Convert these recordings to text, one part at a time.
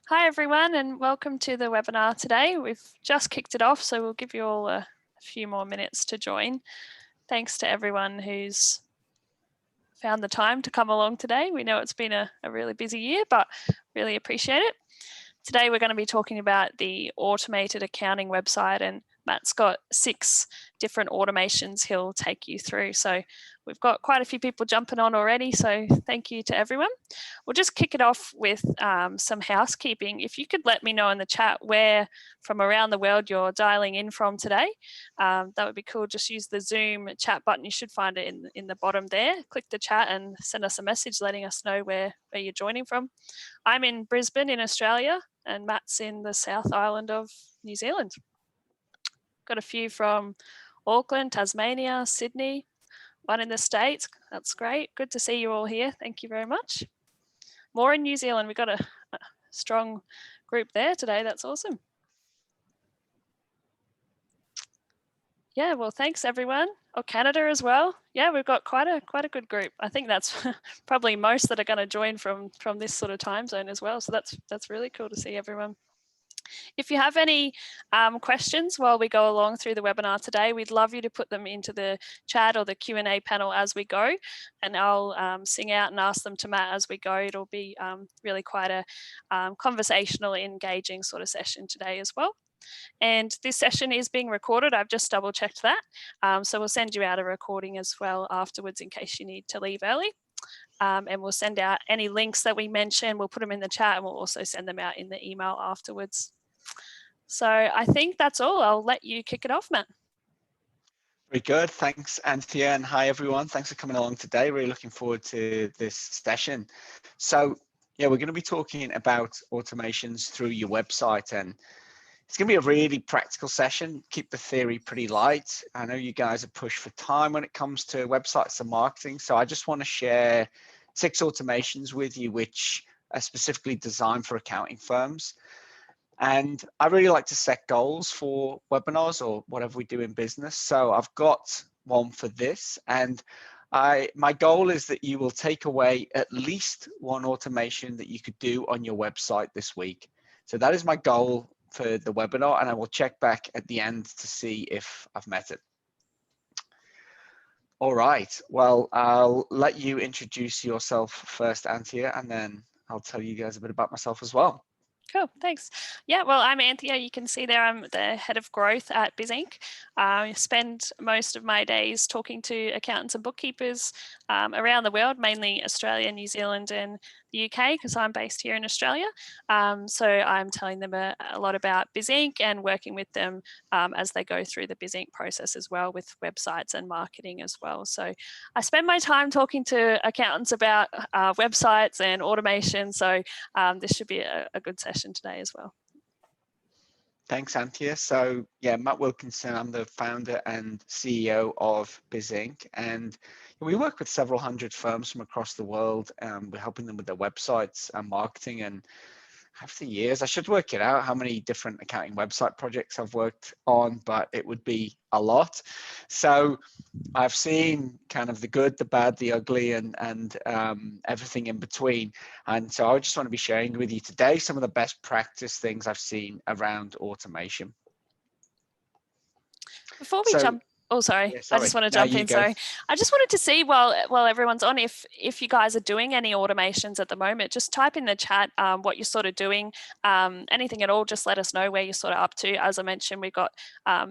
Hi everyone and welcome to the webinar today. We've just kicked it off, so we'll give you all a few more minutes to join. Thanks to everyone who's found the time to come along today. We know it's been a really busy year, but really appreciate it. Today we're going to be talking about the automated accounting website, and Matt's got 6 different automations he'll take you through. So we've got quite a few people jumping on already, so thank you to everyone. We'll just kick it off with some housekeeping. If you could let me know in the chat where from around the world you're dialing in from today, that would be cool. Just use the Zoom chat button. You should find it in the bottom there. Click the chat and send us a message letting us know where you're joining from. I'm in Brisbane in Australia and Matt's in the South Island of New Zealand. Got a few from Auckland, Tasmania, Sydney, one in the States. That's great. Good to see you all here. Thank you very much. More in New Zealand. We've got a strong group there today. That's awesome. Yeah, well, thanks everyone. Oh, Canada as well. Yeah, we've got quite a good group. I think that's probably most that are going to join from this sort of time zone as well. So that's really cool to see everyone. If you have any questions while we go along through the webinar today, we'd love you to put them into the chat or the Q&A panel as we go, and I'll sing out and ask them to Matt as we go. It'll be really quite a conversational, engaging sort of session today as well. And this session is being recorded. I've just double checked that. So we'll send you out a recording as well afterwards in case you need to leave early. And we'll send out any links that we mentioned. We'll put them in the chat and we'll also send them out in the email afterwards. So I think that's all. I'll let you kick it off, Matt. Very good. Thanks, Anthea, and hi, everyone. Thanks for coming along today. Really looking forward to this session. So, yeah, we're going to be talking about automations through your website, and it's going to be a really practical session. Keep the theory pretty light. I know you guys are pushed for time when it comes to websites and marketing, so I just want to share 6 automations with you, which are specifically designed for accounting firms. And I really like to set goals for webinars or whatever we do in business. So I've got one for this, and my goal is that you will take away at least one automation that you could do on your website this week. So that is my goal for the webinar, and I will check back at the end to see if I've met it. All right, well, I'll let you introduce yourself first, Anthea, and then I'll tell you guys a bit about myself as well. Cool, thanks. Yeah, well, I'm Anthea. You can see there I'm the head of growth at Biz Inc. I spend most of my days talking to accountants and bookkeepers around the world, mainly Australia, New Zealand, and the UK, because I'm based here in Australia. So I'm telling them a lot about Biz Inc. and working with them as they go through the Biz Inc. process as well, with websites and marketing as well. So I spend my time talking to accountants about websites and automation. So this should be a good session today as well. Thanks, Anthea. So yeah, Matt Wilkinson, I'm the founder and CEO of Biz Inc. And we work with several hundred firms from across the world. We're helping them with their websites and marketing. And after years, I should work it out how many different accounting website projects I've worked on, but it would be a lot. So I've seen kind of the good, the bad, the ugly, and everything in between. And so I just want to be sharing with you today some of the best practice things I've seen around automation. Before we jump, oh, sorry. Yeah, sorry. I just want to jump in. Sorry. I just wanted to see while everyone's on, if you guys are doing any automations at the moment, just type in the chat what you're sort of doing, anything at all. Just let us know where you're sort of up to. As I mentioned, we've got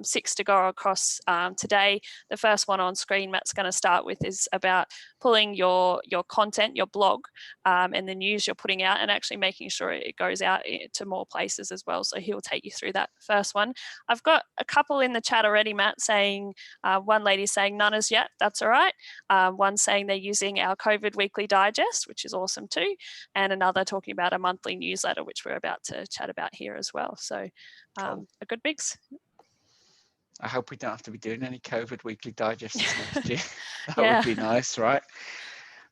6 to go across today. The first one on screen Matt's going to start with is about pulling your content, your blog, and the news you're putting out, and actually making sure it goes out to more places as well. So he'll take you through that first one. I've got a couple in the chat already, Matt, saying, one lady saying none as yet, that's all right. One saying they're using our COVID weekly digest, which is awesome too. And another talking about a monthly newsletter, which we're about to chat about here as well. So cool. A good mix. I hope we don't have to be doing any COVID weekly digests next year. That Yeah. would be nice, right?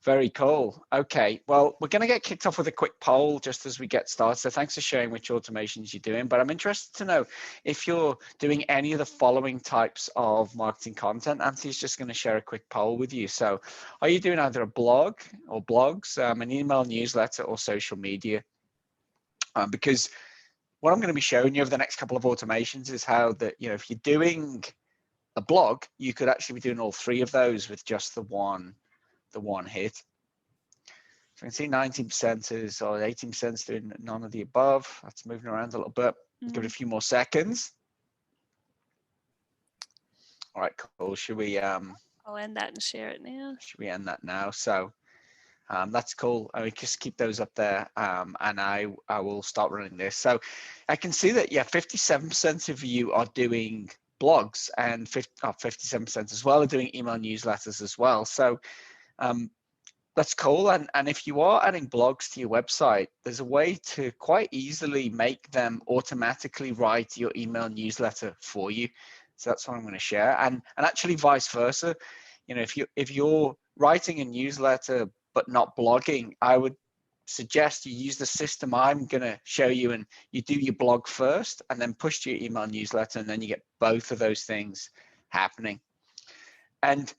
Very cool. Okay, well, we're going to get kicked off with a quick poll just as we get started. So thanks for sharing which automations you're doing. But I'm interested to know if you're doing any of the following types of marketing content. Anthony's just going to share a quick poll with you. So are you doing either a blog or blogs, an email newsletter, or social media? because what I'm going to be showing you over the next couple of automations is how that, if you're doing a blog, you could actually be doing all three of those with just the one hit. So you can see 19% is, or 18% is doing none of the above. That's moving around a little bit. Give it a few more seconds. All right, cool. Should we I'll end that and share it now. should we end that now? So that's cool. I mean, just keep those up there, and I will start running this. So I can see that 57% of you are doing blogs, and 57% as well are doing email newsletters as well. So that's cool. And if you are adding blogs to your website, there's a way to quite easily make them automatically write your email newsletter for you. So that's what I'm going to share. And actually vice versa. If you're writing a newsletter but not blogging, I would suggest you use the system I'm going to show you, and you do your blog first and then push to your email newsletter, and then you get both of those things happening. And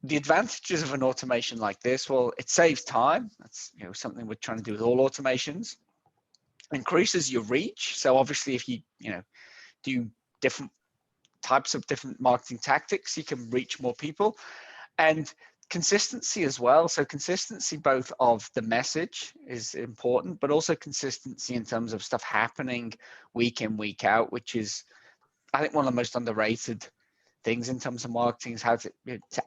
the advantages of an automation like this, well, it saves time. That's something we're trying to do with all automations. Increases your reach. So obviously, if you do different types of different marketing tactics, you can reach more people. And consistency as well. So consistency both of the message is important, but also consistency in terms of stuff happening week in, week out, which is, I think, one of the most underrated things in terms of marketing. Is how to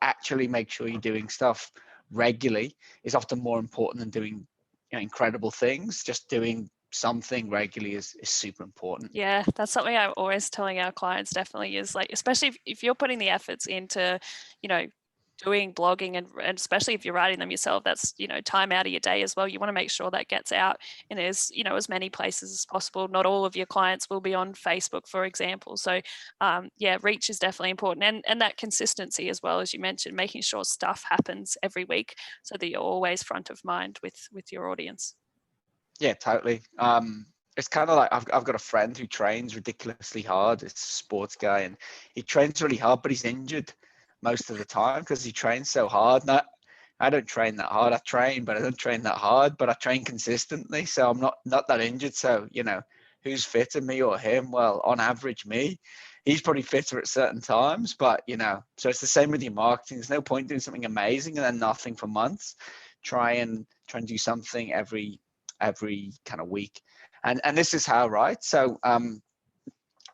actually make sure you're doing stuff regularly is often more important than doing incredible things. Just doing something regularly is super important. Yeah, that's something I'm always telling our clients, definitely, is like, especially if you're putting the efforts into, doing blogging, and especially if you're writing them yourself, that's, time out of your day as well. You want to make sure that gets out in as many places as possible. Not all of your clients will be on Facebook, for example. So reach is definitely important, and that consistency as well, as you mentioned, making sure stuff happens every week so that you're always front of mind with your audience. Yeah, totally. It's kind of like I've got a friend who trains ridiculously hard. It's a sports guy, and he trains really hard, but he's injured most of the time because he trains so hard. I don't train that hard. I train, but I don't train that hard. But I train consistently, so I'm not that injured. So who's fitter, me or him? Well, on average, me. He's probably fitter at certain times, but so it's the same with your marketing. There's no point doing something amazing and then nothing for months. Try and do something every kind of week, and this is how, right? So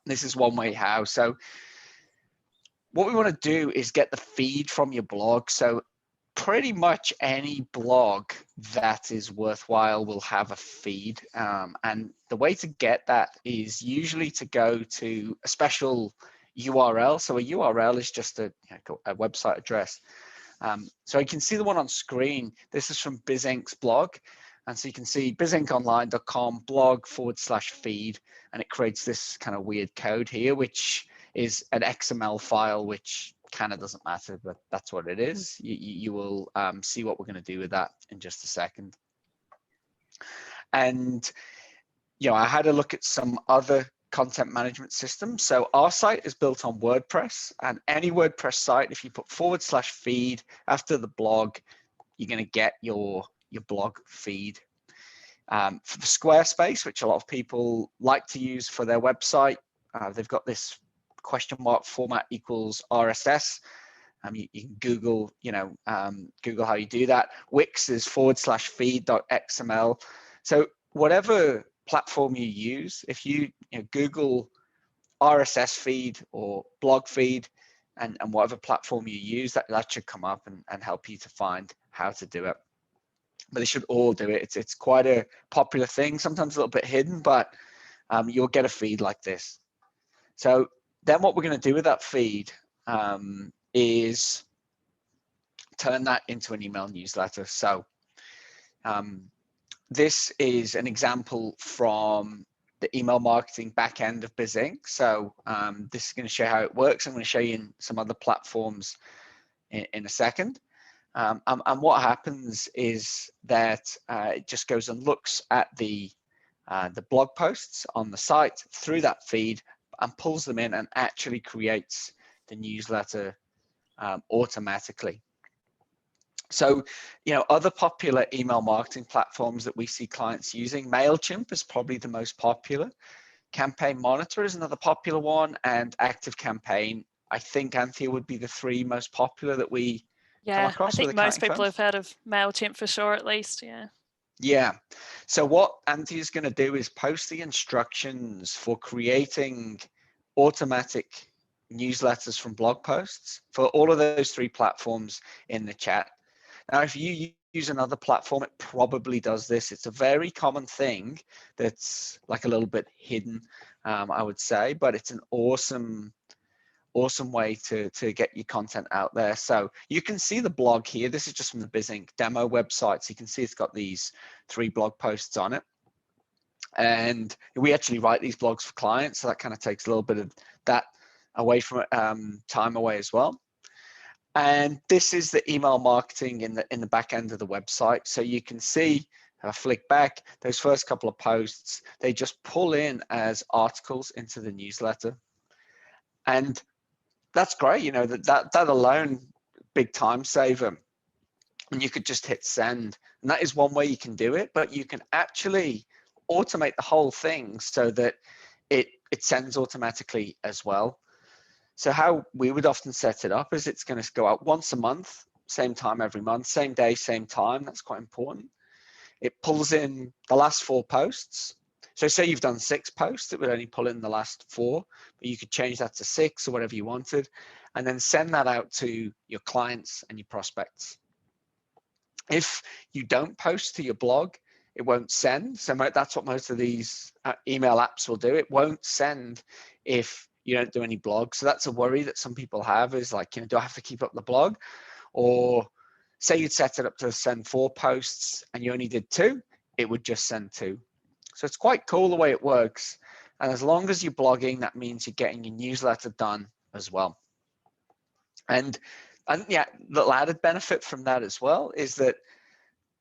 this is one way how. So what we want to do is get the feed from your blog. So pretty much any blog that is worthwhile will have a feed, and the way to get that is usually to go to a special URL. So a URL is just a website address. So you can see the one on screen. This is from BizInc's blog. And so you can see bizinconline.com blog/feed, and it creates this kind of weird code here, which is an XML file, which kind of doesn't matter, but that's what it is. You will see what we're going to do with that in just a second. And I had a look at some other content management systems. So our site is built on WordPress, and any WordPress site, if you put /feed after the blog, you're going to get your blog feed. For Squarespace, which a lot of people like to use for their website, they've got this question mark format equals RSS. You can Google, Google how you do that. Wix is /feed.xml. So whatever platform you use, if you Google RSS feed or blog feed, and whatever platform you use, that should come up and help you to find how to do it. But they should all do it. It's quite a popular thing, sometimes a little bit hidden, but you'll get a feed like this. So then what we're going to do with that feed is turn that into an email newsletter. So this is an example from the email marketing backend of BizInc. So this is going to show how it works. I'm going to show you in some other platforms in a second. And what happens is that it just goes and looks at the blog posts on the site through that feed and pulls them in and actually creates the newsletter automatically. So, other popular email marketing platforms that we see clients using, MailChimp is probably the most popular. Campaign Monitor is another popular one, and ActiveCampaign, I think, Anthea, would be the three most popular that we come Yeah, I across with think most accounting people firms. have heard of MailChimp for sure, at least. Yeah. Yeah. So what Anthea is going to do is post the instructions for creating automatic newsletters from blog posts for all of those three platforms in the chat. Now, if you use another platform, it probably does this. It's a very common thing that's like a little bit hidden, I would say, but it's an awesome way to get your content out there. So you can see the blog here. This is just from the BizInc demo website. So you can see it's got these 3 blog posts on it. And we actually write these blogs for clients. So that kind of takes a little bit of that away from time away as well. And this is the email marketing in the back end of the website. So you can see, if I flick back, those first couple of posts, they just pull in as articles into the newsletter. And that's great, that alone, big time saver. And you could just hit send. And that is one way you can do it, but you can actually automate the whole thing so that it sends automatically as well. So how we would often set it up is it's going to go out once a month, same time every month, same day, same time. That's quite important. It pulls in the last 4 posts. So say you've done 6 posts, it would only pull in the last 4, but you could change that to 6 or whatever you wanted, and then send that out to your clients and your prospects. If you don't post to your blog, it won't send. So that's what most of these email apps will do. It won't send if you don't do any blogs. So that's a worry that some people have, is like, do I have to keep up the blog? Or say you'd set it up to send 4 posts and you only did 2, it would just send 2. So it's quite cool the way it works. And as long as you're blogging, that means you're getting your newsletter done as well. And yeah, the added benefit from that as well is that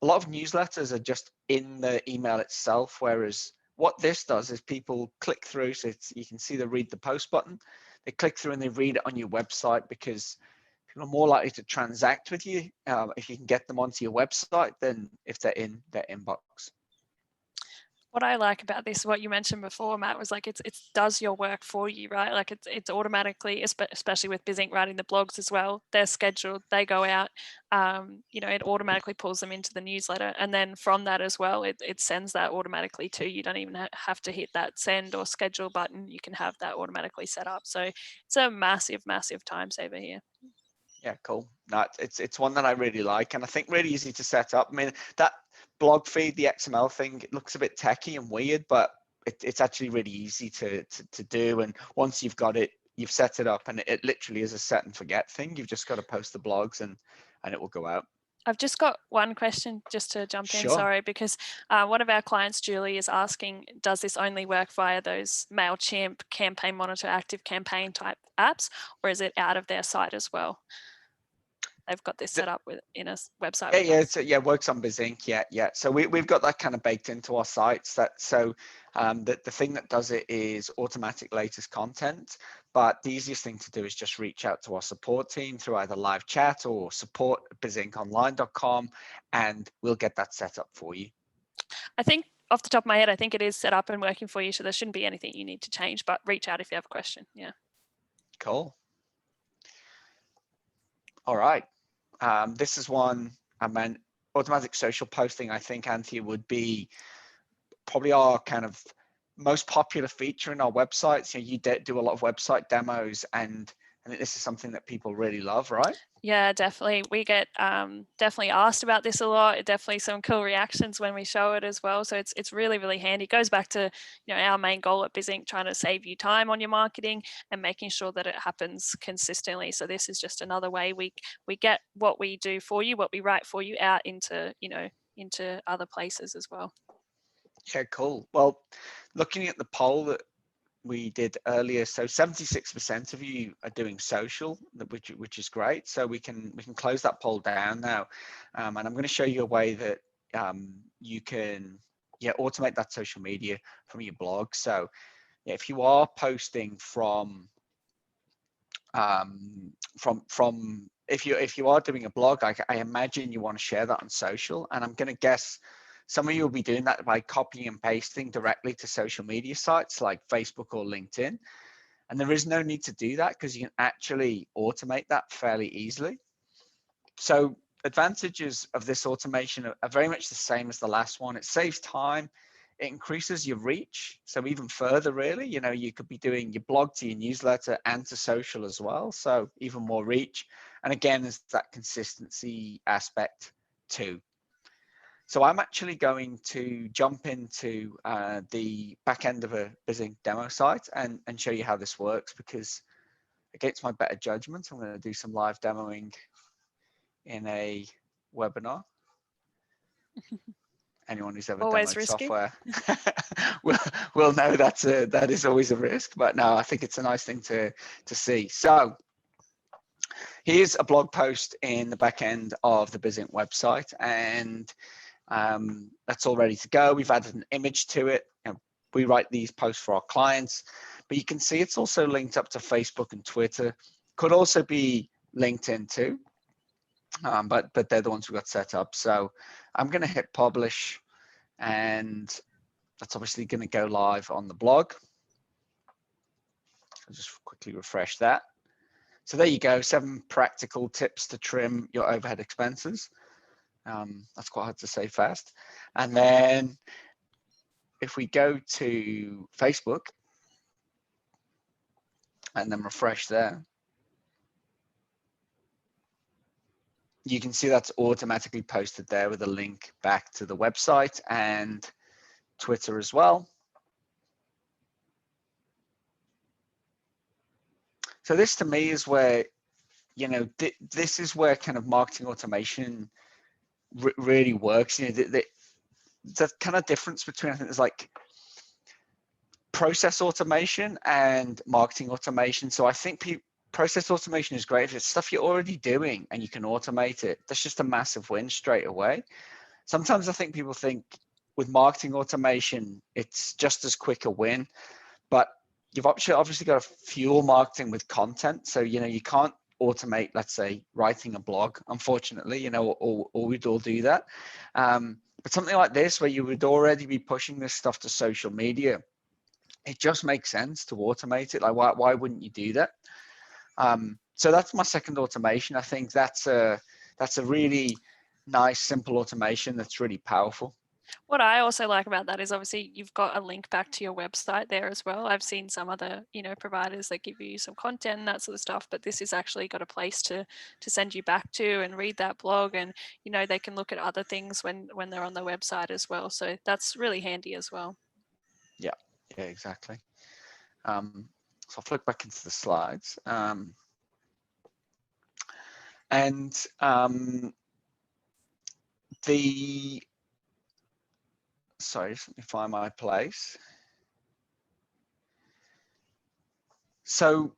a lot of newsletters are just in the email itself, whereas what this does is people click through, so you can see the read the post button. They click through and they read it on your website, because people are more likely to transact with you if you can get them onto your website than if they're in their inbox. What I like about this, what you mentioned before, Matt, was like it does your work for you, right? Like it's automatically, especially with BizInc writing the blogs as well, they're scheduled, they go out, it automatically pulls them into the newsletter. And then from that as well, it sends that automatically too. You don't even have to hit that send or schedule button. You can have that automatically set up. So it's a massive, massive time saver here. Yeah, cool. No, it's one that I really like, and I think really easy to set up. I mean, that blog feed, the XML thing, it looks a bit techy and weird, but it's actually really easy to do. And once you've got it, you've set it up, and it literally is a set and forget thing. You've just got to post the blogs and it will go out. I've just got one question just to jump in, sorry, because one of our clients, Julie, is asking, does this only work via those MailChimp, Campaign Monitor, ActiveCampaign type apps, or is it out of their site as well? They've got this set up in a website. It works on BizInc. Yeah. So we've got that kind of baked into our sites. The thing that does it is automatic latest content. But the easiest thing to do is just reach out to our support team through either live chat or support@bizinconline.com, and we'll get that set up for you. I think off the top of my head, I think it is set up and working for you, so there shouldn't be anything you need to change, but reach out if you have a question. Yeah. Cool. All right. This is one, automatic social posting, I think, Anthea, would be probably our kind of most popular feature in our websites. You do a lot of website demos, and I think this is something that people really love, right? Yeah, definitely. We get definitely asked about this a lot. Definitely some cool reactions when we show it as well. So it's really, really handy. It goes back to our main goal at BizInc, trying to save you time on your marketing and making sure that it happens consistently. So this is just another way we get what we do for you, what we write for you, out into into other places as well. Yeah, cool. Well, looking at the poll that we did earlier, so 76% of you are doing social, which is great. So we can close that poll down now, and I'm going to show you a way that you can automate that social media from your blog. So if you are posting from if you are doing a blog, I imagine you want to share that on social, and I'm going to guess some of you will be doing that by copying and pasting directly to social media sites like Facebook or LinkedIn. And there is no need to do that because you can actually automate that fairly easily. So advantages of this automation are very much the same as the last one. It saves time. It increases your reach. So even further, really, you could be doing your blog to your newsletter and to social as well. So even more reach. And again, there's that consistency aspect too. So I'm actually going to jump into the back end of a BizInc demo site and show you how this works, because against my better judgment, I'm going to do some live demoing in a webinar. Anyone who's ever Always demoed risky. software will know that is always a risk, but no, I think it's a nice thing to see. So here's a blog post in the back end of the BizInc website, and that's all ready to go. We've added an image to it. We write these posts for our clients, but you can see it's also linked up to Facebook and Twitter. Could also be LinkedIn too, but they're the ones we got set up. So I'm going to hit publish, and that's obviously going to go live on the blog. I'll just quickly refresh that. So there you go, 7 practical tips to trim your overhead expenses. That's quite hard to say fast. And then if we go to Facebook and then refresh there, you can see that's automatically posted there with a link back to the website and Twitter as well. So this to me is where, this is where kind of marketing automation really works. The kind of difference between, I think there's like process automation and marketing automation. So I think process automation is great if it's stuff you're already doing and you can automate it. That's just a massive win straight away. Sometimes I think people think with marketing automation, it's just as quick a win, but you've obviously got to fuel marketing with content. So, you can't automate, let's say, writing a blog, unfortunately, or we'd all do that. But something like this, where you would already be pushing this stuff to social media, it just makes sense to automate it. Like, why wouldn't you do that? So that's my second automation. I think that's a really nice, simple automation that's really powerful. What I also like about that is obviously you've got a link back to your website there as well. I've seen some other, providers that give you some content and that sort of stuff, but this has actually got a place to send you back to and read that blog, and they can look at other things when they're on the website as well. So that's really handy as well. Yeah, exactly. So I'll flick back into the slides. Sorry, just let me find my place. So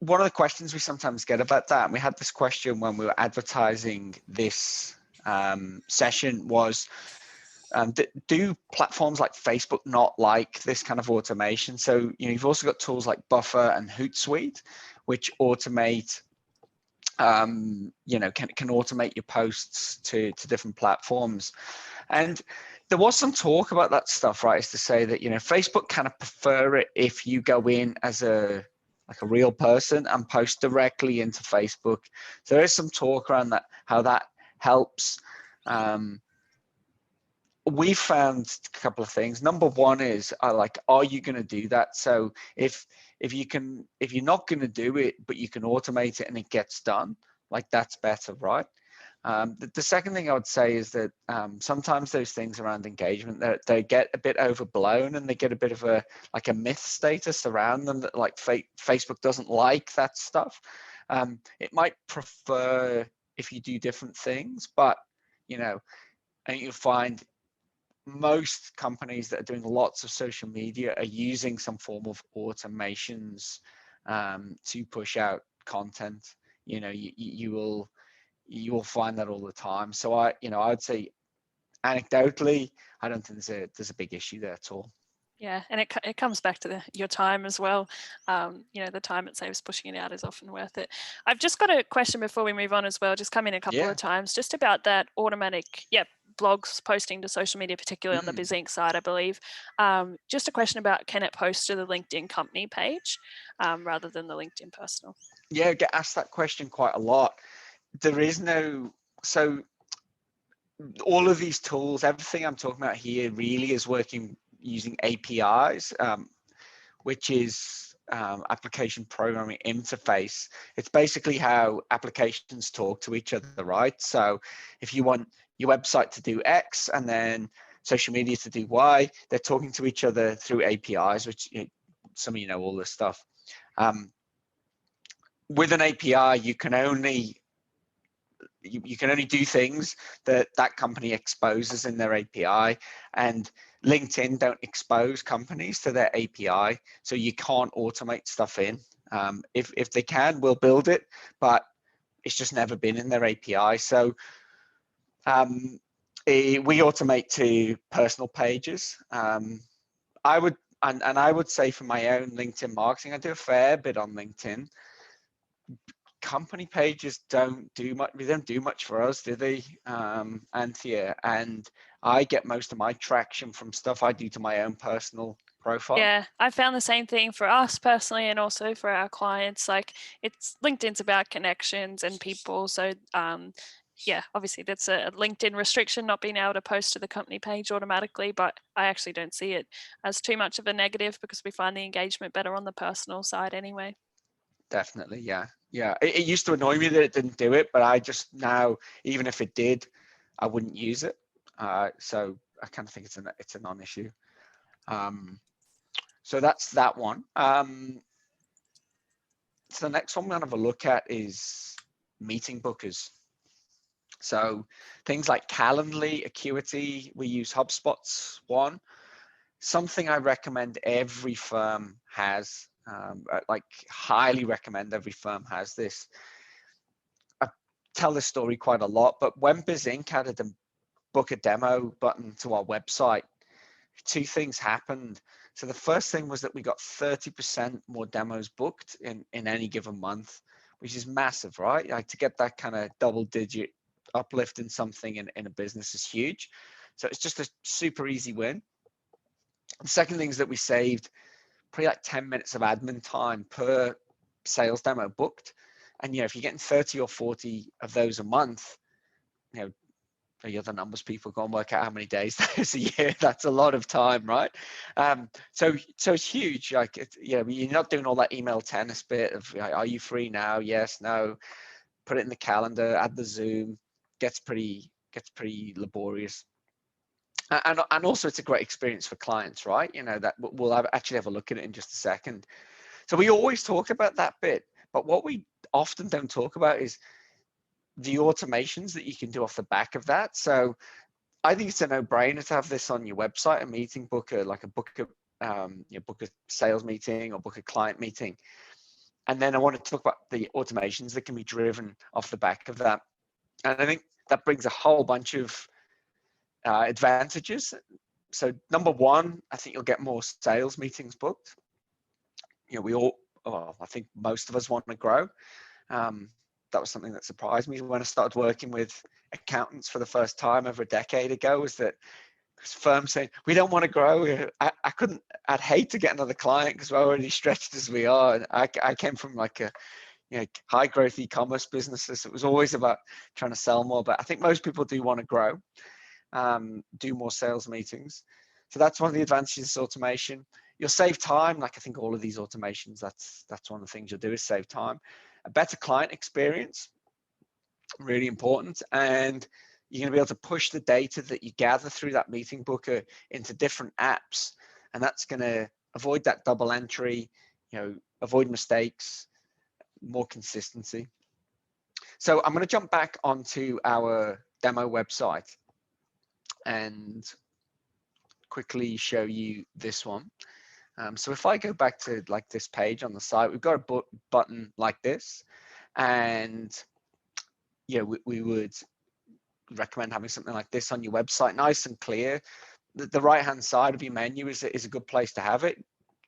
one of the questions we sometimes get about that, and we had this question when we were advertising this session, was do platforms like Facebook not like this kind of automation? So you've also got tools like Buffer and Hootsuite, which automate can automate your posts to different platforms. And there was some talk about that stuff, right? Is to say that Facebook kind of prefer it if you go in as a real person and post directly into Facebook. So there is some talk around that, how that helps. We found a couple of things. Number one is are you going to do that? So if you're not going to do it, but you can automate it and it gets done, that's better, right? The second thing I would say is that sometimes those things around engagement, they get a bit overblown and they get a bit of a myth status around them, that Facebook doesn't like that stuff. It might prefer if you do different things, but I think you'll find most companies that are doing lots of social media are using some form of automations to push out content. You will find that all the time. So I'd say anecdotally, I don't think there's a big issue there at all. Yeah, and it comes back to your time as well. The time it saves pushing it out is often worth it. I've just got a question before we move on as well, just come in a couple of times, just about that automatic, blogs posting to social media, particularly on the BizInc side, I believe. Just a question about, can it post to the LinkedIn company page rather than the LinkedIn personal? Yeah, I get asked that question quite a lot. There is no, so all of these tools, everything I'm talking about here really is working using APIs, which is application programming interface. It's basically how applications talk to each other, right? So if you want your website to do X and then social media to do Y, they're talking to each other through APIs, which some of you know all this stuff. With an API, you can only do things that company exposes in their API, and LinkedIn don't expose companies to their API, so you can't automate stuff in. If they can, we'll build it, but it's just never been in their API. So we automate to personal pages. I would say for my own LinkedIn marketing, I do a fair bit on LinkedIn. Company pages don't do much. They don't do much for us, do they, Anthea? And I get most of my traction from stuff I do to my own personal profile. Yeah, I found the same thing for us personally, and also for our clients. Like, it's LinkedIn's about connections and people. So obviously that's a LinkedIn restriction, not being able to post to the company page automatically, but I actually don't see it as too much of a negative because we find the engagement better on the personal side anyway. Definitely, yeah. It used to annoy me that it didn't do it, but I just now, even if it did, I wouldn't use it. So I kind of think it's a non-issue. So that's that one. So the next one we're going to have a look at is meeting bookers. So things like Calendly, Acuity, we use HubSpot's one. Something I recommend every firm has, like highly recommend every firm has this. I tell this story quite a lot, but when BizInc added a book a demo button to our website, two things happened. So the first thing was that we got 30% more demos booked in any given month, which is massive, right? Like, to get that kind of double-digit uplift in something in a business is huge. So it's just a super easy win. The second thing is that we saved probably like 10 minutes of admin time per sales demo booked. And if you're getting 30 or 40 of those a month, the other numbers, people go and work out how many days there's a year. That's a lot of time, right? So it's huge. Like, you're not doing all that email tennis bit of, are you free now? Yes, no. Put it in the calendar, add the Zoom. Gets pretty laborious. And also it's a great experience for clients, right? That we'll actually have a look at it in just a second. So we always talk about that bit, but what we often don't talk about is the automations that you can do off the back of that. So I think it's a no-brainer to have this on your website, a meeting booker, like book a sales meeting or book a client meeting. And then I want to talk about the automations that can be driven off the back of that. And I think that brings a whole bunch of advantages. So number one, I think you'll get more sales meetings booked. I think most of us want to grow. That was something that surprised me when I started working with accountants for the first time over a decade ago, was that firms saying, we don't want to grow. I'd hate to get another client because we're already stretched as we are. And I came from like a high growth e-commerce businesses. It was always about trying to sell more, but I think most people do want to grow, do more sales meetings. So that's one of the advantages of automation. You'll save time. Like, I think all of these automations, that's one of the things you'll do is save time. A better client experience, really important. And you're going to be able to push the data that you gather through that meeting booker into different apps. And that's going to avoid that double entry, avoid mistakes, more consistency. So I'm going to jump back onto our demo website and quickly show you this one. So if I go back to like this page on the site, we've got a button like this, and we would recommend having something like this on your website, nice and clear. the right hand side of your menu is a good place to have it,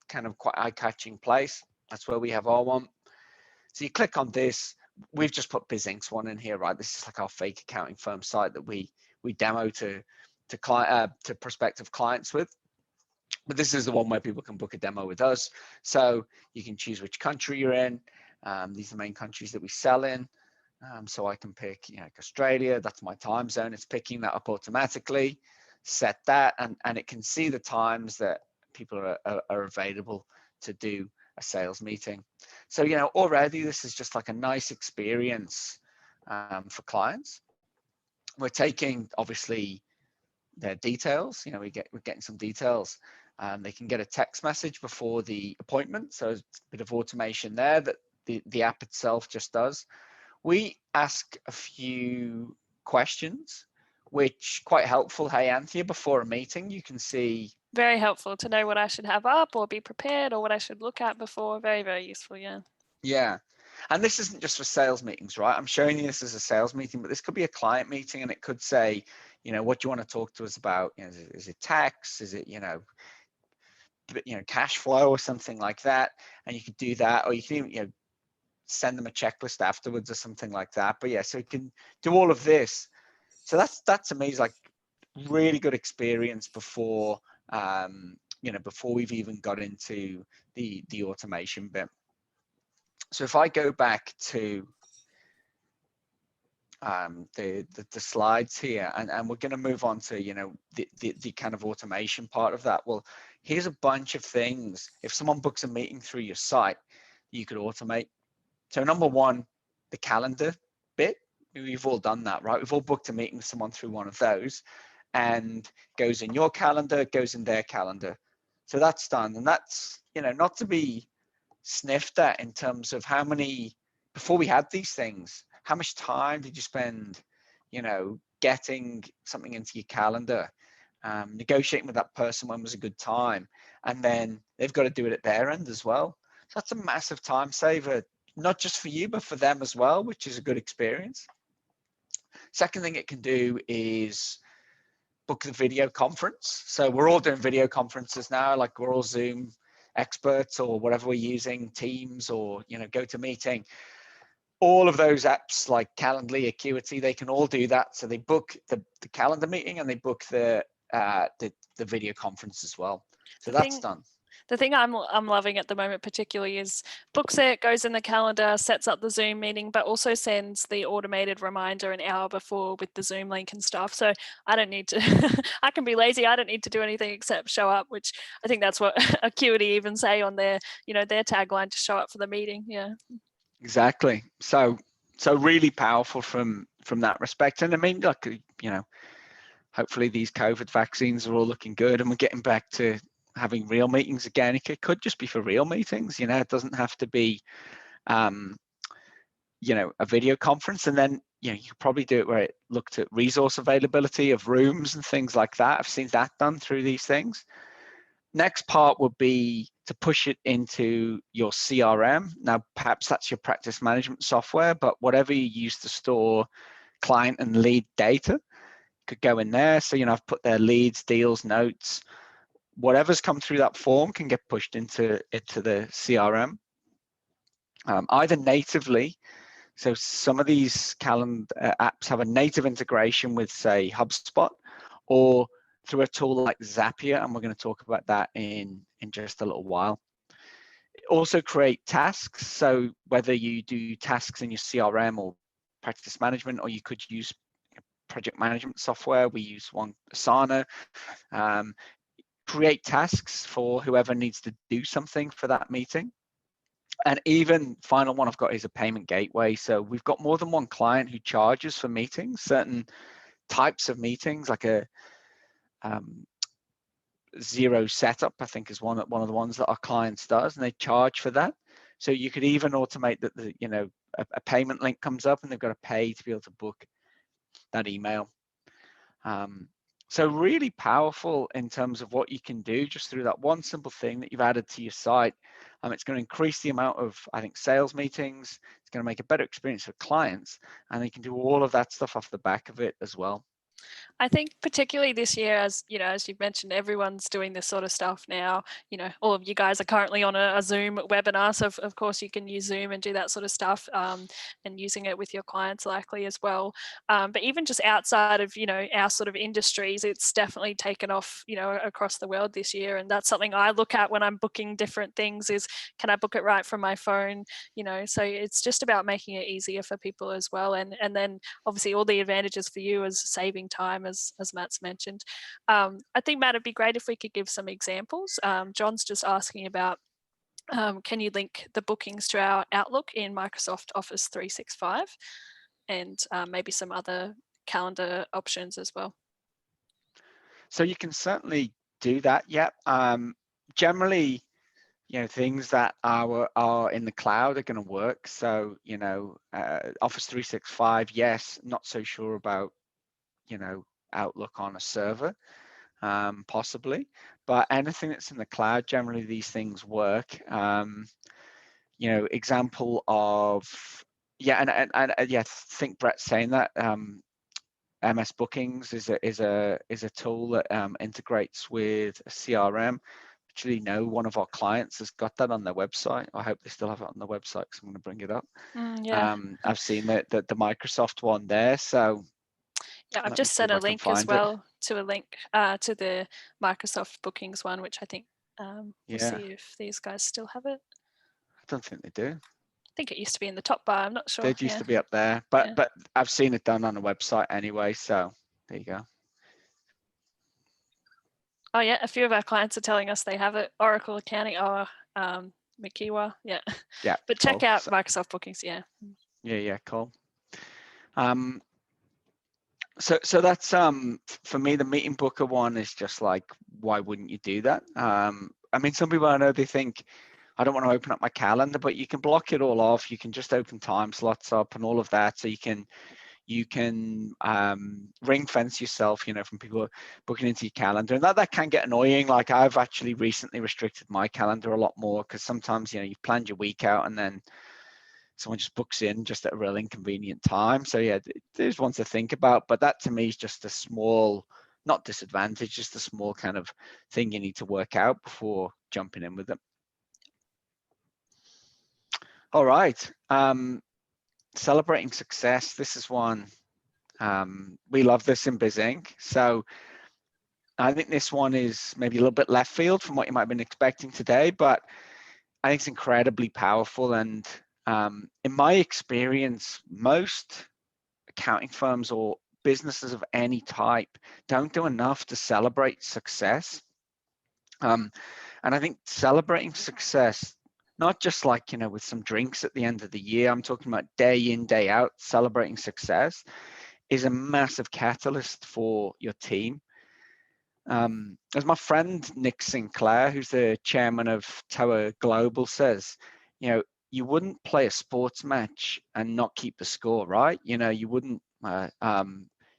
kind of quite eye-catching place. That's where we have our one. So you click on this. We've just put BizInk's one in here, right? This is like our fake accounting firm site that we demo to prospective clients with. But this is the one where people can book a demo with us. So you can choose which country you're in. These are the main countries that we sell in. So I can pick, like Australia. That's my time zone. It's picking that up automatically. Set that, and it can see the times that people are available to do a sales meeting. So already this is just like a nice experience for clients. We're taking obviously their details. We're getting some details. They can get a text message before the appointment, so it's a bit of automation there that the app itself just does. We ask a few questions, which quite helpful. Hey, Anthea, before a meeting, you can see. Very helpful to know what I should have up or be prepared or what I should look at before. Very, very useful, yeah. Yeah. And this isn't just for sales meetings, right? I'm showing you this as a sales meeting, but this could be a client meeting, and it could say, what do you want to talk to us about? Is it tax? Is it, cash flow or something like that? And you could do that, or you can even, send them a checklist afterwards or something like that. But yeah, so you can do all of this. So that to me is like really good experience before, before we've even got into the automation bit. So if I go back to the slides here, and we're going to move on to the kind of automation part of that. Well, here's a bunch of things. If someone books a meeting through your site, you could automate. So number one, the calendar bit. We've all done that, right? We've all booked a meeting with someone through one of those, and goes in your calendar, goes in their calendar. So that's done, and that's not to be sniffed at in terms of how many, before we had these things, how much time did you spend getting something into your calendar, negotiating with that person when was a good time, and then they've got to do it at their end as well. So that's a massive time saver, not just for you but for them as well, which is a good experience. Second thing it can do is book the video conference. So we're all doing video conferences now, like we're all Zoom experts or whatever we're using, Teams or GoToMeeting. All of those apps like Calendly, Acuity, they can all do that. So they book the calendar meeting and they book the video conference as well. So that's done. The thing I'm loving at the moment particularly is books it, goes in the calendar, sets up the Zoom meeting, but also sends the automated reminder an hour before with the Zoom link and stuff. So I don't need to, I can be lazy. I don't need to do anything except show up, which I think that's what Acuity even say on their, their tagline, to show up for the meeting. Yeah. Exactly. So really powerful from that respect. And I mean, look, hopefully these COVID vaccines are all looking good and we're getting back to having real meetings again. It could just be for real meetings, it doesn't have to be, a video conference. And then, you could probably do it where it looked at resource availability of rooms and things like that. I've seen that done through these things. Next part would be to push it into your CRM. Now, perhaps that's your practice management software, but whatever you use to store client and lead data could go in there. So, I've put their leads, deals, notes, whatever's come through that form can get pushed into the CRM, either natively. So some of these calendar apps have a native integration with, say, HubSpot, or through a tool like Zapier, and we're going to talk about that in just a little while. Also create tasks. So whether you do tasks in your CRM or practice management, or you could use project management software. We use one, Asana. Create tasks for whoever needs to do something for that meeting. And even final one I've got is a payment gateway. So we've got more than one client who charges for meetings, certain types of meetings, like a zero setup, I think is one of the ones that our clients does, and they charge for that. So you could even automate that a payment link comes up and they've got to pay to be able to book that email. So really powerful in terms of what you can do just through that one simple thing that you've added to your site. It's going to increase the amount of, I think, sales meetings. It's going to make a better experience for clients, and they can do all of that stuff off the back of it as well. I think particularly this year, as you know, as you've mentioned, everyone's doing this sort of stuff now. You know, all of you guys are currently on a Zoom webinar, so of course you can use Zoom and do that sort of stuff, and using it with your clients likely as well. But even just outside of, you know, our sort of industries, it's definitely taken off, you know, across the world this year. And that's something I look at when I'm booking different things: is can I book it right from my phone? You know, so it's just about making it easier for people as well. And then obviously all the advantages for you as saving time, as Matt's mentioned. I think, Matt, it'd be great if we could give some examples. John's just asking about, can you link the bookings to our Outlook in Microsoft Office 365, and maybe some other calendar options as well? So you can certainly do that. Yeah. Generally, you know, things that are in the cloud are going to work. So, you know, Office 365, yes, not so sure about, you know, Outlook on a server, possibly, but anything that's in the cloud, generally these things work. You know, example of, yeah, and yeah, I think Brett's saying that. MS Bookings is a tool that integrates with a CRM. Actually, no, one of our clients has got that on their website. I hope they still have it on their website, because I'm going to bring it up. Yeah. I've seen the Microsoft one there, so Yeah, I've let me just see sent if I a can link as find it. well to a link to the Microsoft Bookings one, which I think we'll Yeah, see if these guys still have it. I don't think they do. I think it used to be in the top bar. I'm not sure. They used Yeah. to be up there, but I've seen it done on a website anyway, so there you go. Oh yeah, a few of our clients are telling us they have it. Oracle Accounting, Mikiwa, yeah. Yeah, But cool. check out Microsoft Bookings, yeah. Yeah, cool. So that's for me, the meeting booker one is just like, why wouldn't you do that? I mean, some people, I know, they think, I don't want to open up my calendar, but you can block it all off. You can just open time slots up and all of that, so you can ring fence yourself, you know, from people booking into your calendar, and that can get annoying. Like, I've actually recently restricted my calendar a lot more, because sometimes, you know, you've planned your week out and then someone just books in just at a real inconvenient time. So yeah, there's one to think about, but that to me is just a small, not disadvantage, just a small kind of thing you need to work out before jumping in with them. All right, celebrating success. This is one, we love this in BizInc. So I think this one is maybe a little bit left field from what you might have been expecting today, but I think it's incredibly powerful. And in my experience, most accounting firms or businesses of any type don't do enough to celebrate success. And I think celebrating success, not just like, you know, with some drinks at the end of the year, I'm talking about day in, day out, celebrating success is a massive catalyst for your team. As my friend Nick Sinclair, who's the chairman of Tower Global, says, you know, you wouldn't play a sports match and not keep the score, right? You know, you wouldn't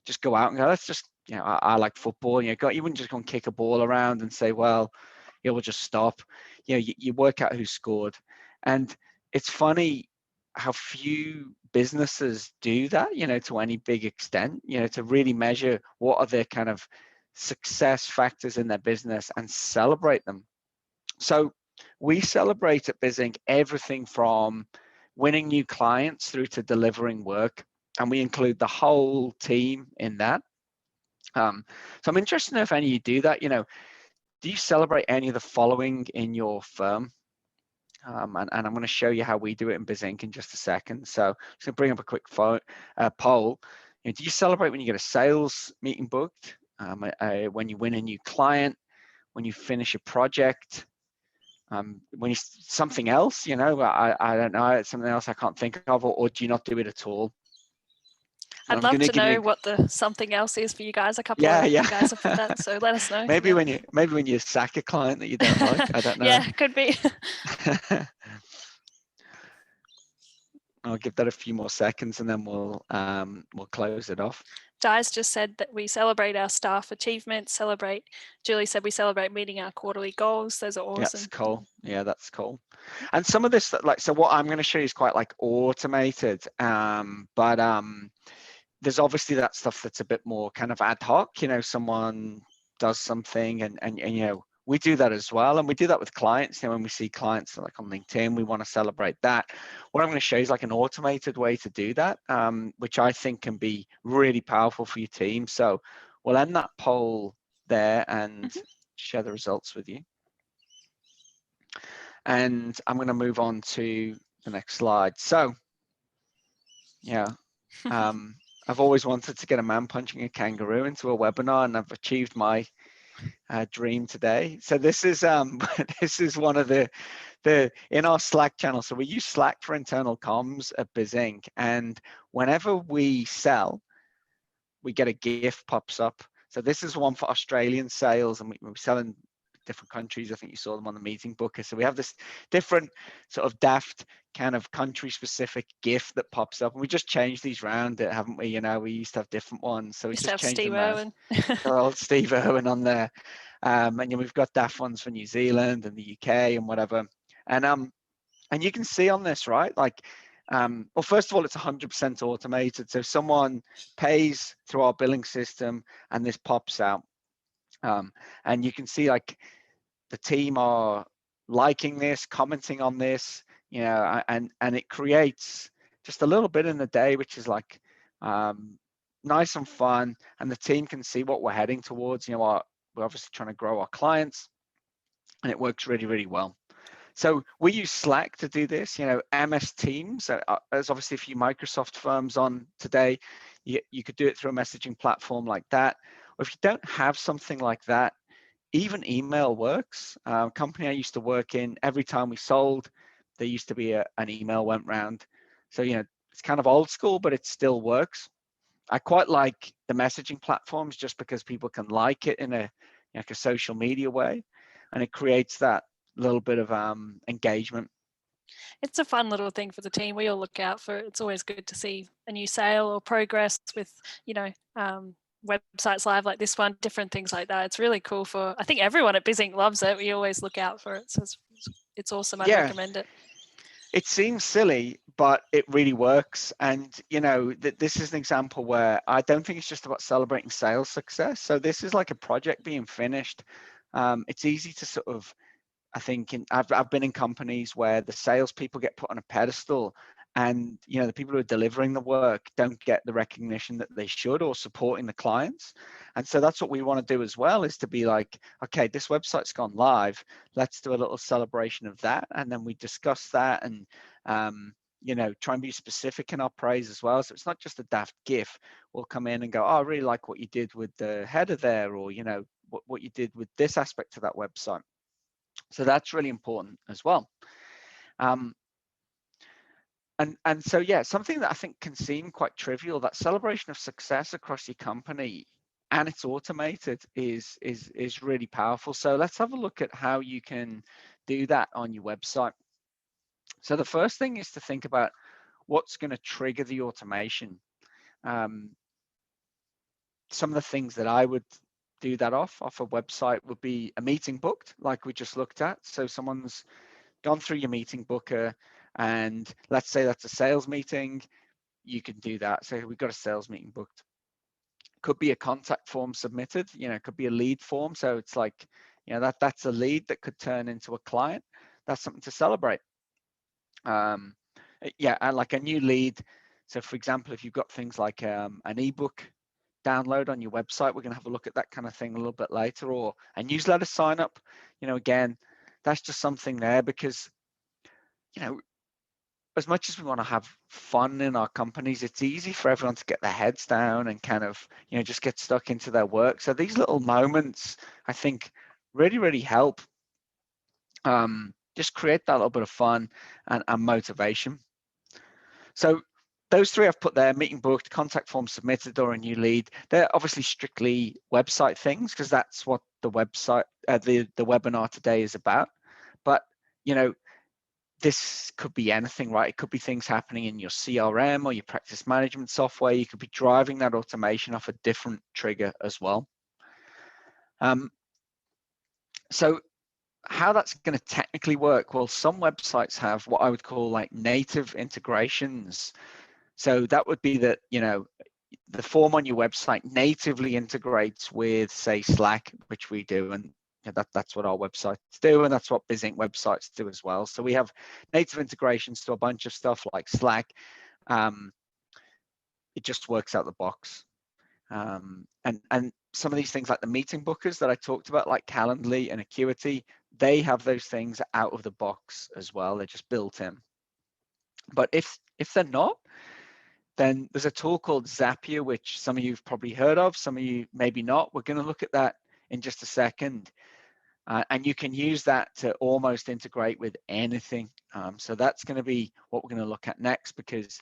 just go out and go, let's just, you know, I like football. You wouldn't just go and kick a ball around and say, well, it will just stop. You know, you work out who scored. And it's funny how few businesses do that, you know, to any big extent, you know, to really measure what are their kind of success factors in their business and celebrate them. So we celebrate at BizInc everything from winning new clients through to delivering work, and we include the whole team in that. So I'm interested in if any of you do that. You know, do you celebrate any of the following in your firm? And I'm going to show you how we do it in BizInc in just a second. So I'm just going to bring up a quick poll. You know, do you celebrate when you get a sales meeting booked? When you win a new client, when you finish a project, when you something else, you know, I don't know, it's something else I can't think of, or do you not do it at all? I'd love to know what the something else is for you guys. A couple of you guys have put that, so let us know. maybe when you sack a client that you don't like, I don't know. Yeah, could be. I'll give that a few more seconds and then we'll close it off. Di's just said that we celebrate our staff achievements, Julie said we celebrate meeting our quarterly goals. Those are awesome. That's cool. Yeah, that's cool. And some of this, like, so what I'm going to show you is quite like automated, but there's obviously that stuff that's a bit more kind of ad hoc, you know, someone does something and you know, we do that as well. And we do that with clients. You know, when we see clients like on LinkedIn, we want to celebrate that. What I'm going to show you is like an automated way to do that, which I think can be really powerful for your team. So we'll end that poll there and share the results with you. And I'm going to move on to the next slide. So, yeah, I've always wanted to get a man punching a kangaroo into a webinar, and I've achieved my dream today. So this is this is one of the in our Slack channel. So we use Slack for internal comms at BizInc, and whenever we sell, we get a GIF pops up. So this is one for Australian sales, and we sell in different countries. I think you saw them on the meeting booker. So we have this different sort of daft kind of country specific GIF that pops up, and we just changed these around it, haven't we? You know, we used to have different ones, so we just changed Steve them around. Irwin. Our old Steve Irwin on there, and you know, we've got daft ones for New Zealand and the UK and whatever. And you can see on this, right? Like, well, first of all, it's 100% automated. So someone pays through our billing system, and this pops out. And you can see like the team are liking this, commenting on this, you know, and it creates just a little bit in the day, which is like nice and fun, and the team can see what we're heading towards. You know, we're obviously trying to grow our clients, and it works really, really well. So we use Slack to do this. You know, MS Teams, there's obviously a few Microsoft firms on today. You could do it through a messaging platform like that. Or if you don't have something like that, even email works. Company I used to work in, every time we sold, there used to be an email went round. So, you know, it's kind of old school, but it still works. I quite like the messaging platforms just because people can like it in like a social media way, and it creates that little bit of engagement. It's a fun little thing for the team. We all look out for it. It's always good to see a new sale or progress with, you know, websites live like this one, different things like that. It's really cool I think everyone at BizInc loves it. We always look out for it. So it's awesome. I'd recommend it. It seems silly, but it really works. And, you know, this is an example where I don't think it's just about celebrating sales success. So this is like a project being finished. It's easy to sort of, I think I've been in companies where the salespeople get put on a pedestal, and you know, the people who are delivering the work don't get the recognition that they should, or supporting the clients. And so that's what we want to do as well, is to be like, okay, this website's gone live, let's do a little celebration of that, and then we discuss that, and you know, try and be specific in our praise as well. So it's not just a daft GIF. We'll come in and go, oh, I really like what you did with the header there, or you know, what you did with this aspect of that website. So that's really important as well. And so, yeah, something that I think can seem quite trivial, that celebration of success across your company, and it's automated, is really powerful. So let's have a look at how you can do that on your website. So the first thing is to think about what's going to trigger the automation. Some of the things that I would do that off a website would be a meeting booked, like we just looked at. So someone's gone through your meeting booker, and let's say that's a sales meeting, you can do that. So we've got a sales meeting booked. Could be a contact form submitted, you know, it could be a lead form. So it's like, you know, that's a lead that could turn into a client. That's something to celebrate. Yeah, and like a new lead. So for example, if you've got things like an ebook download on your website, we're going to have a look at that kind of thing a little bit later, or a newsletter sign up, you know, again, that's just something there, because, you know, as much as we want to have fun in our companies, it's easy for everyone to get their heads down and kind of, you know, just get stuck into their work. So these little moments, I think, really, really help just create that little bit of fun and motivation. So those three I've put there: meeting booked, contact form submitted, or a new lead. They're obviously strictly website things, because that's what the website, the webinar today is about. But, you know, this could be anything, right? It could be things happening in your CRM or your practice management software. You could be driving that automation off a different trigger as well. So how that's going to technically work? Well, some websites have what I would call like native integrations. So that would be that, you know, the form on your website natively integrates with, say, Slack, which we do, and that's what our websites do, and that's what BizInc websites do as well. So we have native integrations to a bunch of stuff like Slack. It just works out the box. And some of these things like the meeting bookers that I talked about, like Calendly and Acuity, they have those things out of the box as well. They're just built in. But if they're not, then there's a tool called Zapier, which some of you've probably heard of, some of you maybe not. We're going to look at that in just a second. And you can use that to almost integrate with anything. So that's going to be what we're going to look at next, because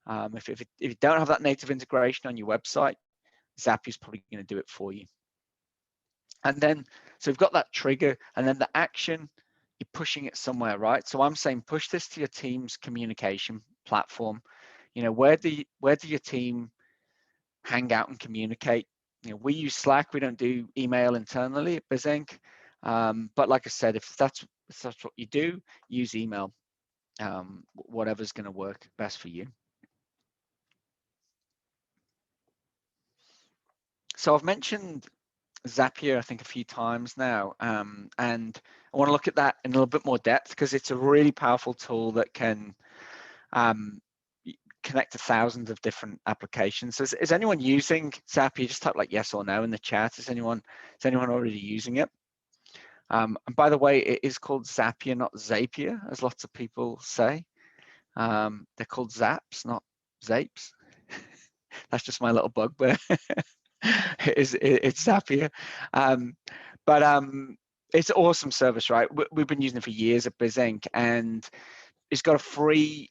if you don't have that native integration on your website, Zapier is probably going to do it for you. And then, so we've got that trigger, and then the action, you're pushing it somewhere, right? So I'm saying push this to your team's communication platform. You know, where do your team hang out and communicate? You know, we use Slack. We don't do email internally at BizInc. But like I said, if that's what you do, use email. Whatever's going to work best for you. So I've mentioned Zapier, I think, a few times now, and I want to look at that in a little bit more depth, because it's a really powerful tool that can connect to thousands of different applications. So is anyone using Zapier? Just type like yes or no in the chat. Is anyone already using it? And by the way, it is called Zapier, not Zapier, as lots of people say. They're called Zaps, not Zapes. That's just my little bugbear. It's Zapier. But it's an awesome service, right? We've been using it for years at BizInc, and it's got a free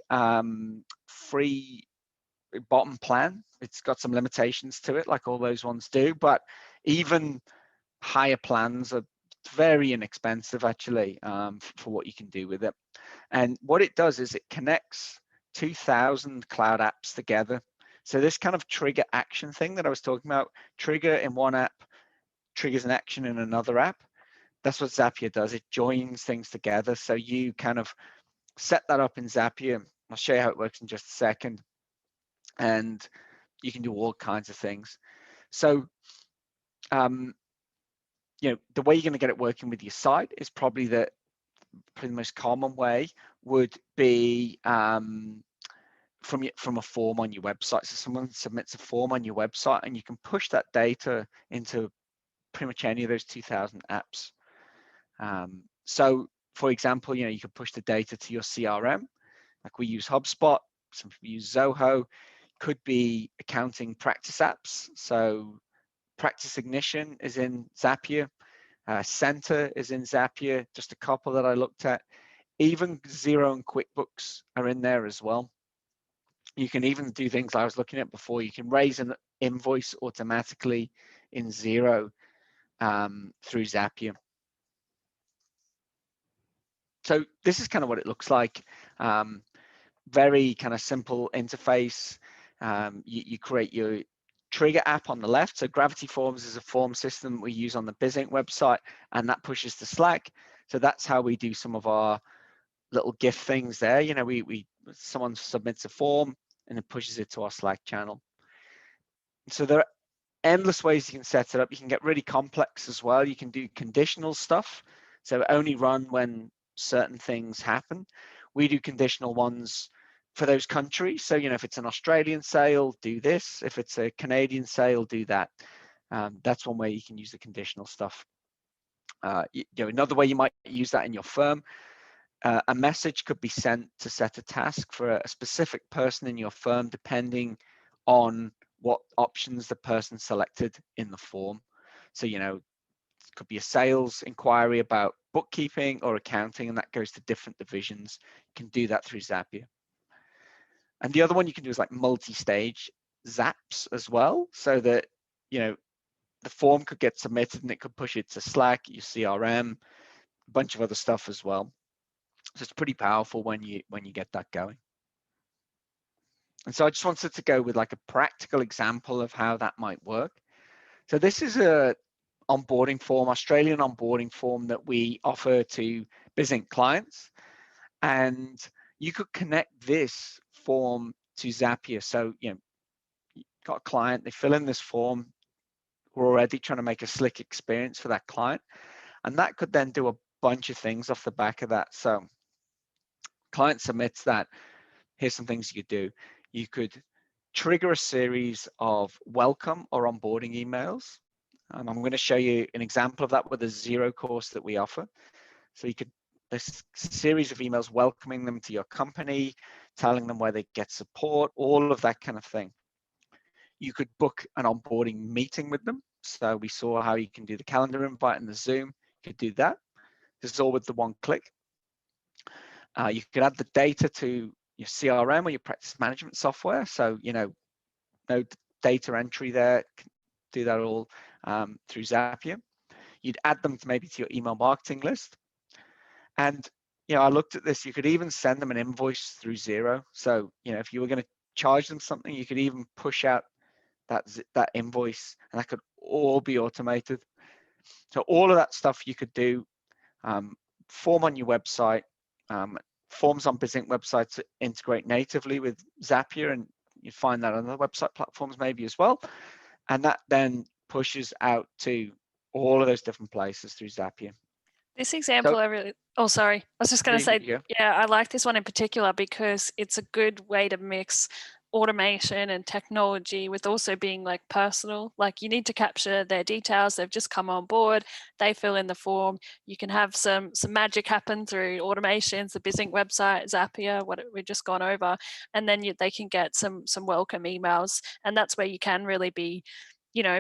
bottom plan. It's got some limitations to it, like all those ones do, but even higher plans are very inexpensive, actually, for what you can do with it. And what it does is it connects 2,000 cloud apps together. So this kind of trigger action thing that I was talking about, trigger in one app triggers an action in another app. That's what Zapier does. It joins things together. So you kind of set that up in Zapier. I'll show you how it works in just a second. And you can do all kinds of things. So, you know, the way you're going to get it working with your site is probably the most common way would be from a form on your website. So someone submits a form on your website, and you can push that data into pretty much any of those 2,000 apps. So, for example, you know, you could push the data to your CRM. Like we use HubSpot, some people use Zoho. Could be accounting practice apps. So Practice Ignition is in Zapier. Center is in Zapier, just a couple that I looked at. Even Xero and QuickBooks are in there as well. You can even do things I was looking at before. You can raise an invoice automatically in Xero through Zapier. So this is kind of what it looks like. Very kind of simple interface. You create your trigger app on the left. So Gravity Forms is a form system we use on the BizInc website, and that pushes to Slack. So that's how we do some of our little GIF things there. You know, someone submits a form and it pushes it to our Slack channel. So there are endless ways you can set it up. You can get really complex as well. You can do conditional stuff. So only run when certain things happen. We do conditional ones for those countries. So, you know, if it's an Australian sale, do this. If it's a Canadian sale, do that. That's one way you can use the conditional stuff. You know, another way you might use that in your firm, a message could be sent to set a task for a specific person in your firm, depending on what options the person selected in the form. So, you know, it could be a sales inquiry about bookkeeping or accounting, and that goes to different divisions. You can do that through Zapier. And the other one you can do is like multi-stage zaps as well, so that, you know, the form could get submitted and it could push it to Slack, your CRM, a bunch of other stuff as well. So it's pretty powerful when you get that going. And so I just wanted to go with like a practical example of how that might work. So this is a onboarding form, Australian onboarding form that we offer to BizInc clients. And you could connect this form to Zapier. So, you know, got a client, they fill in this form, we're already trying to make a slick experience for that client, and that could then do a bunch of things off the back of that. So client submits that, here's some things you could do. You could trigger a series of welcome or onboarding emails. I'm going to show you an example of that with a Zero course that we offer. So you could, this series of emails welcoming them to your company, telling them where they get support, all of that kind of thing. You could book an onboarding meeting with them. So we saw how you can do the calendar invite and the Zoom. You could do that. This is all with the one click. You could add the data to your CRM or your practice management software. So, no data entry there, do that all through Zapier. You'd add them to maybe to your email marketing list. And, I looked at this, you could even send them an invoice through Xero. So, if you were going to charge them something, you could even push out that invoice, and that could all be automated. So all of that stuff you could do, form on your website, forms on BizInc websites that integrate natively with Zapier, and you find that on other website platforms maybe as well. And that then pushes out to all of those different places through Zapier. This example, oh, sorry. I was just going to say, yeah, I like this one in particular because it's a good way to mix automation and technology with also being like personal. Like you need to capture their details. They've just come on board. They fill in the form. You can have some magic happen through automations, the BizInc website, Zapier, what we've just gone over, and then they can get some welcome emails. And that's where you can really be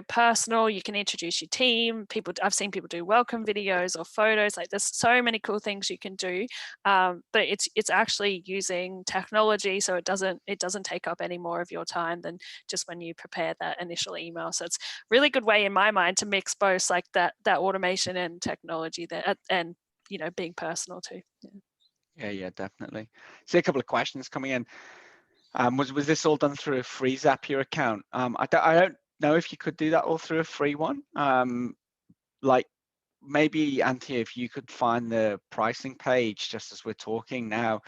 personal. You can introduce your team. I've seen people do welcome videos or photos. Like there's so many cool things you can do, but it's actually using technology, so it doesn't take up any more of your time than just when you prepare that initial email. So it's a really good way in my mind to mix both like that automation and technology there, and being personal too. Yeah, definitely. See a couple of questions coming in. Was this all done through a free Zapier account? I don't know if you could do that all through a free one. Like maybe, Anthea, if you could find the pricing page just as we're talking now,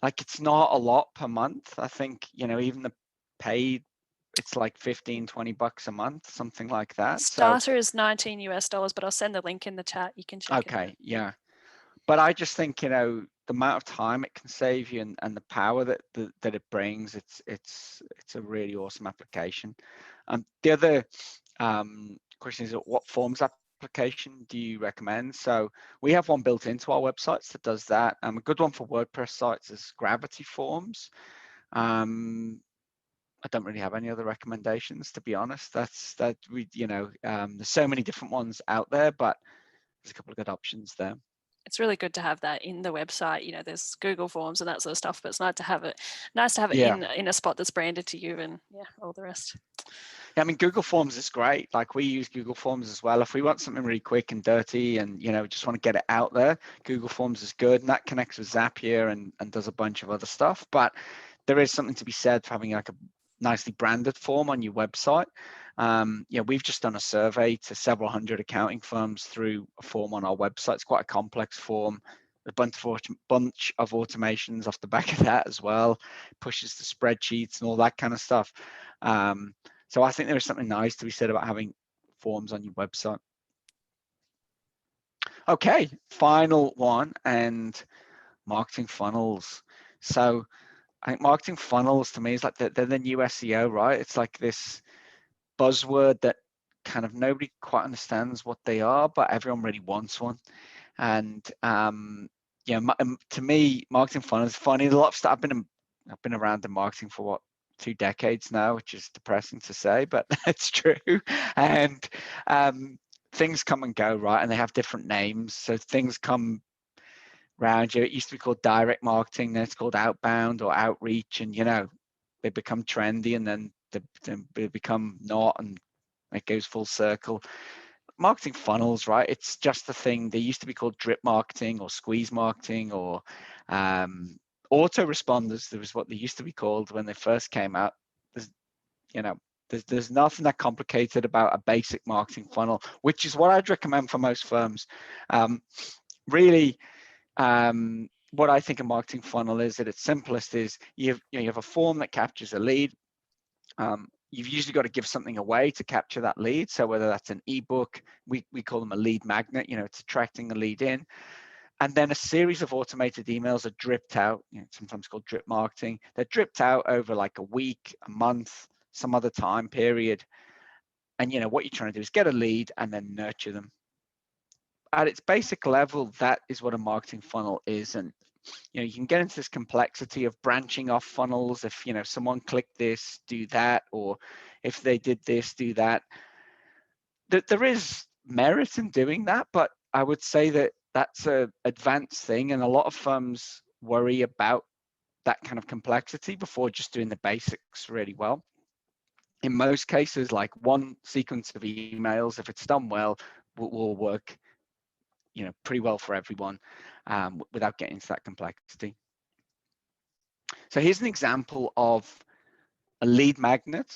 like it's not a lot per month. I think, even the paid, it's like $15-20 a month, something like that. Starter is $19, but I'll send the link in the chat. You can check it out. Okay, yeah. But I just think, the amount of time it can save you and the power that it brings, it's a really awesome application. The other question is, what forms application do you recommend? So we have one built into our websites that does that. A good one for WordPress sites is Gravity Forms. I don't really have any other recommendations, to be honest. There's so many different ones out there, but there's a couple of good options there. It's really good to have that in the website. There's Google Forms and that sort of stuff, but it's nice to have it in a spot that's branded to you, and all the rest. Yeah, I mean, Google Forms is great. Like we use Google Forms as well. If we want something really quick and dirty and, just want to get it out there, Google Forms is good, and that connects with Zapier and does a bunch of other stuff. But there is something to be said for having like a nicely branded form on your website. We've just done a survey to several hundred accounting firms through a form on our website. It's quite a complex form, a bunch of automations off the back of that as well, pushes to spreadsheets and all that kind of stuff. So I think there is something nice to be said about having forms on your website. Okay, final one, and marketing funnels. So I think marketing funnels to me is like they're the new SEO, right? It's like this buzzword that kind of nobody quite understands what they are, but everyone really wants one. And to me, marketing funnels is funny. A lot of stuff. I've been around in marketing for 2 decades now, which is depressing to say, but it's true. And things come and go, right? And they have different names. So things come around you. It used to be called direct marketing, then it's called outbound or outreach, and they become trendy, and then they become not, and it goes full circle. Marketing funnels, right? It's just the thing. They used to be called drip marketing or squeeze marketing or autoresponders. There was what they used to be called when they first came out. There's nothing that complicated about a basic marketing funnel, which is what I'd recommend for most firms. Really, what I think a marketing funnel is, at its simplest, is you have a form that captures a lead. you've usually got to give something away to capture that lead. So whether that's an ebook, we call them a lead magnet, it's attracting the lead in. And then a series of automated emails are dripped out, sometimes called drip marketing. They're dripped out over like a week, a month, some other time period. And what you're trying to do is get a lead and then nurture them. At its basic level, that is what a marketing funnel is. And you can get into this complexity of branching off funnels. If someone clicked this, do that, or if they did this, do that. There is merit in doing that, but I would say that that's a advanced thing, and a lot of firms worry about that kind of complexity before just doing the basics really well. In most cases, like one sequence of emails, if it's done well, will work pretty well for everyone, without getting into that complexity. So here's an example of a lead magnet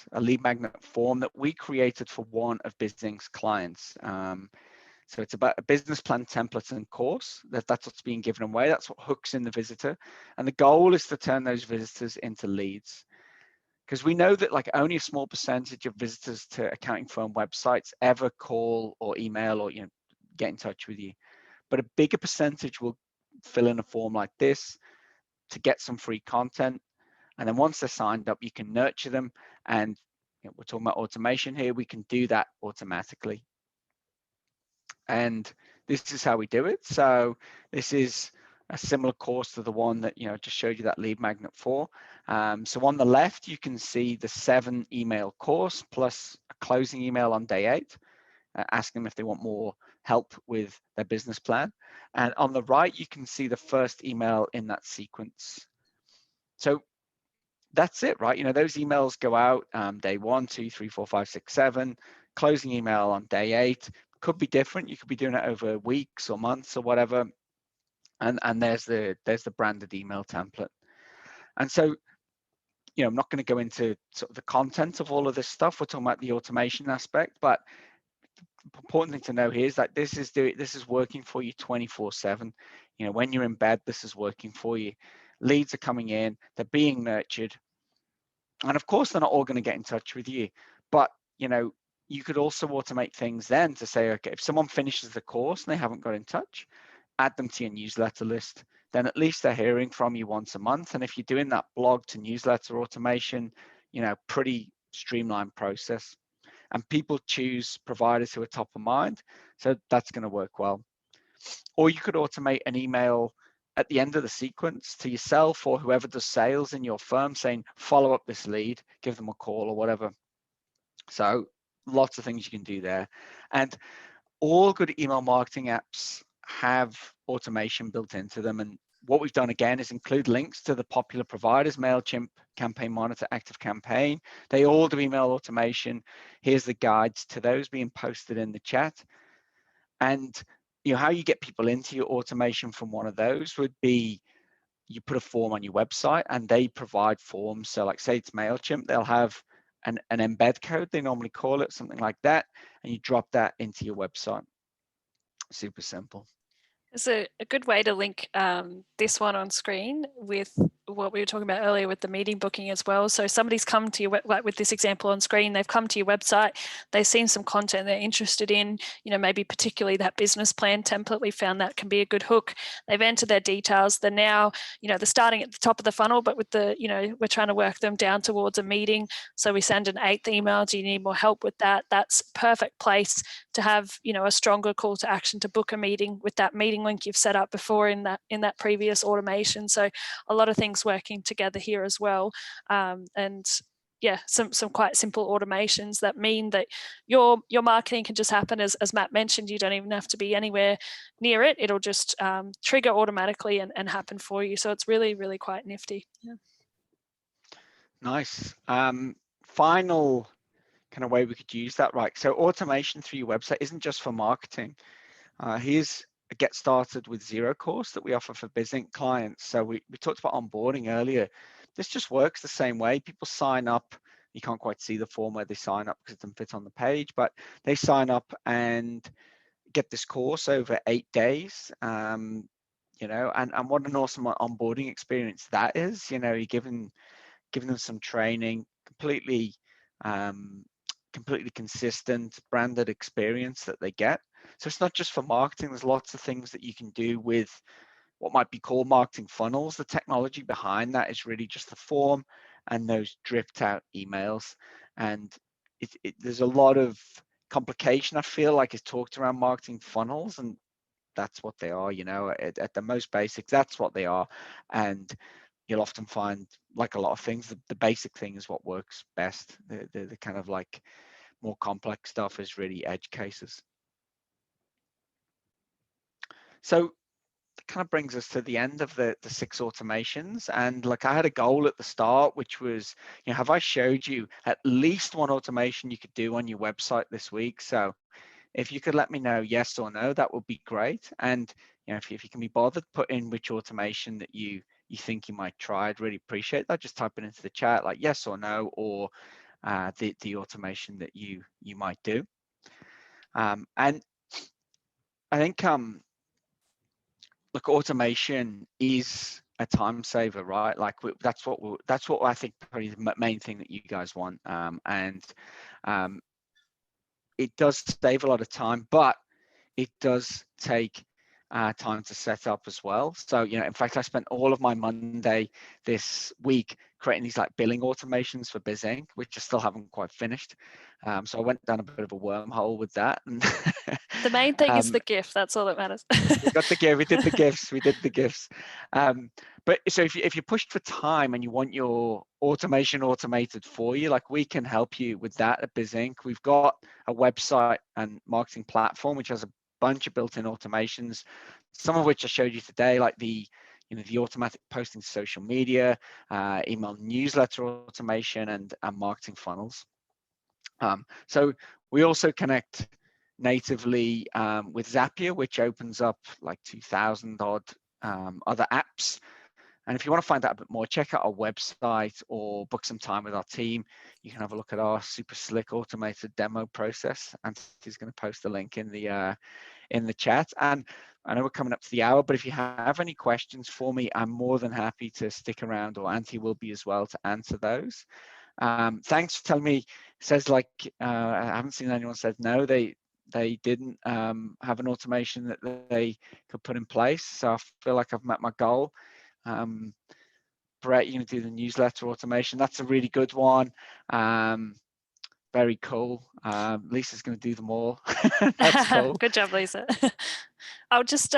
form that we created for one of Bizzing's clients. So it's about a business plan template and course. That's what's being given away. That's what hooks in the visitor. And the goal is to turn those visitors into leads. Because we know that like only a small percentage of visitors to accounting firm websites ever call or email or get in touch with you. But a bigger percentage will fill in a form like this to get some free content. And then once they're signed up, you can nurture them. And we're talking about automation here. We can do that automatically. And this is how we do it. So this is a similar course to the one that just showed you that lead magnet for. So on the left, you can see the 7 email course plus a closing email on day 8, asking them if they want more help with their business plan. And on the right, you can see the first email in that sequence. So that's it, right? Those emails go out day 1, 2, 3, 4, 5, 6, 7. Closing email on day 8 could be different. You could be doing it over weeks or months or whatever. And there's the branded email template. And so, I'm not going to go into sort of the content of all of this stuff. We're talking about the automation aspect, but the important thing to know here is that this is working for you 24/7. When you're in bed, this is working for you. Leads are coming in, they're being nurtured. And of course, they're not all going to get in touch with you, but you could also automate things then to say, okay, if someone finishes the course and they haven't got in touch, add them to your newsletter list. Then at least they're hearing from you once a month. And if you're doing that blog to newsletter automation, pretty streamlined process. And people choose providers who are top of mind. So that's going to work well. Or you could automate an email at the end of the sequence to yourself or whoever does sales in your firm saying, follow up this lead, give them a call or whatever. So lots of things you can do there. And all good email marketing apps have automation built into them. And what we've done again is include links to the popular providers, MailChimp, Campaign Monitor, ActiveCampaign. They all do email automation. Here's the guides to those being posted in the chat. And how you get people into your automation from one of those would be you put a form on your website and they provide forms. So like say it's MailChimp, they'll have an embed code, they normally call it, something like that. And you drop that into your website. Super simple. It's a good way to link this one on screen with what we were talking about earlier with the meeting booking as well. So somebody's come to your, like with this example on screen, they've come to your website, they've seen some content they're interested in, maybe particularly that business plan template. We found that can be a good hook. They've entered their details. They're now, they're starting at the top of the funnel, but with the, we're trying to work them down towards a meeting. So we send an 8th email. Do you need more help with that? That's perfect place to have, a stronger call to action to book a meeting with that meeting link you've set up before in that previous automation. So a lot of things working together here as well. And yeah, some quite simple automations that mean that your marketing can just happen as Matt mentioned. You don't even have to be anywhere near it. It'll just trigger automatically and happen for you. So it's really, really quite nifty. Yeah. Nice. Final kind of way we could use that, right? So automation through your website isn't just for marketing. Here's a Get Started with Zero course that we offer for Bizzing clients. So we talked about onboarding earlier. This just works the same way. People sign up. You can't quite see the form where they sign up because it doesn't fit on the page, but they sign up and get this course over 8 days. And what an awesome onboarding experience that is. You're giving them some training, completely completely consistent branded experience that they get. So it's not just for marketing. There's lots of things that you can do with what might be called marketing funnels. The technology behind that is really just the form and those dripped out emails. And there's a lot of complication, I feel like, is talked around marketing funnels, and that's what they are, at the most basic, that's what they are. And you'll often find, like a lot of things, the basic thing is what works best. The kind of like more complex stuff is really edge cases. So that kind of brings us to the end of the 6 automations. And like, I had a goal at the start, which was, have I showed you at least one automation you could do on your website this week? So if you could let me know yes or no, that would be great. And if you can be bothered, put in which automation that you think you might try. I'd really appreciate that. Just type it into the chat, like yes or no, or the automation that you might do. And I think look, automation is a time saver, right? Like that's what I think probably the main thing that you guys want. And it does save a lot of time, but it does take time to set up as well. So, in fact, I spent all of my Monday this week creating these like billing automations for BizInc, which I still haven't quite finished. So I went down a bit of a wormhole with that. And the main thing is the GIF. That's all that matters. we got the GIF. We did the GIFs. We did the GIFs. But so if you're pushed for time and you want your automation automated for you, like, we can help you with that at BizInc. We've got a website and marketing platform which has a bunch of built-in automations, some of which I showed you today, like the automatic posting to social media, email newsletter automation, and marketing funnels. So we also connect natively with Zapier, which opens up like 2,000 odd other apps. And if you want to find out a bit more, check out our website or book some time with our team. You can have a look at our super slick automated demo process. And he's going to post the link in the chat. And I know we're coming up to the hour, but if you have any questions for me, I'm more than happy to stick around, or Auntie will be as well, to answer those. Thanks for telling me. Says like I haven't seen anyone said no. They didn't have an automation that they could put in place. So I feel like I've met my goal. Brett, you're going to do the newsletter automation. That's a really good one. Very cool. Lisa's going to do them all. That's cool. Good job, Lisa. I'll just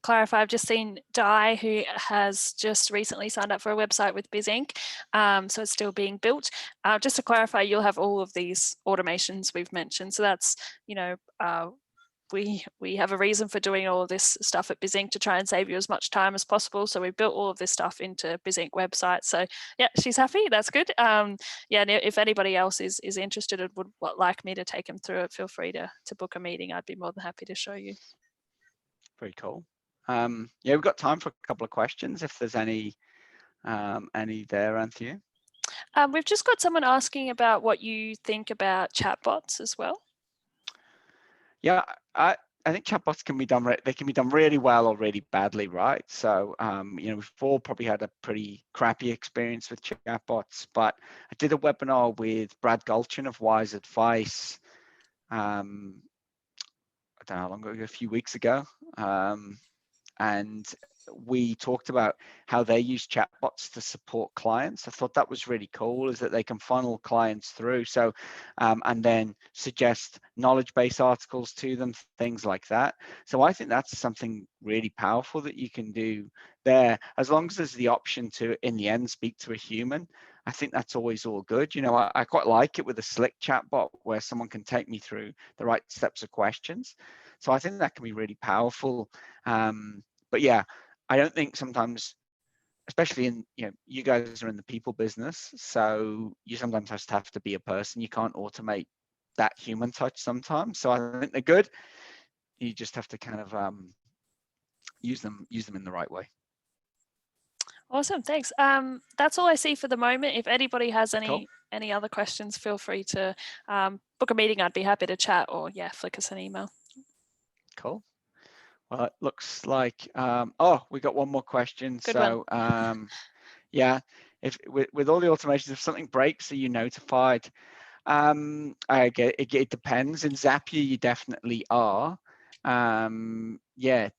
clarify. I've just seen Di, who has just recently signed up for a website with BizInc. So it's still being built. Just to clarify, you'll have all of these automations we've mentioned. So that's, we have a reason for doing all of this stuff at BizInc to try and save you as much time as possible. So we built all of this stuff into BizInc website. So yeah, she's happy. That's good. Yeah, and if anybody else is interested and would like me to take them through it, feel free to book a meeting. I'd be more than happy to show you. Very cool. Yeah, we've got time for a couple of questions if there's any there, Anthea. We've just got someone asking about what you think about chatbots as well. Yeah, I think chatbots can be done. They can be done really well or really badly, right? So we've all probably had a pretty crappy experience with chatbots. But I did a webinar with Brad Gulchin of Wise Advice. I don't know how long ago, a few weeks ago, and we talked about how they use chatbots to support clients. I thought that was really cool, is that they can funnel clients through. So, and then suggest knowledge-based articles to them, things like that. So I think that's something really powerful that you can do there, as long as there's the option to, in the end, speak to a human. I think that's always all good. I quite like it with a slick chatbot where someone can take me through the right steps of questions. So I think that can be really powerful. But yeah, I don't think sometimes, especially in, you guys are in the people business, so you sometimes just have to be a person. You can't automate that human touch sometimes. So I think they're good. You just have to kind of use them in the right way. Awesome, thanks. That's all I see for the moment. If anybody has Cool. any other questions, feel free to book a meeting. I'd be happy to chat, or yeah, flick us an email. Cool. Well, it looks like we got one more question. Good so one. Yeah, if with all the automations, if something breaks, are you notified? It depends. In Zapier, you definitely are. Yeah,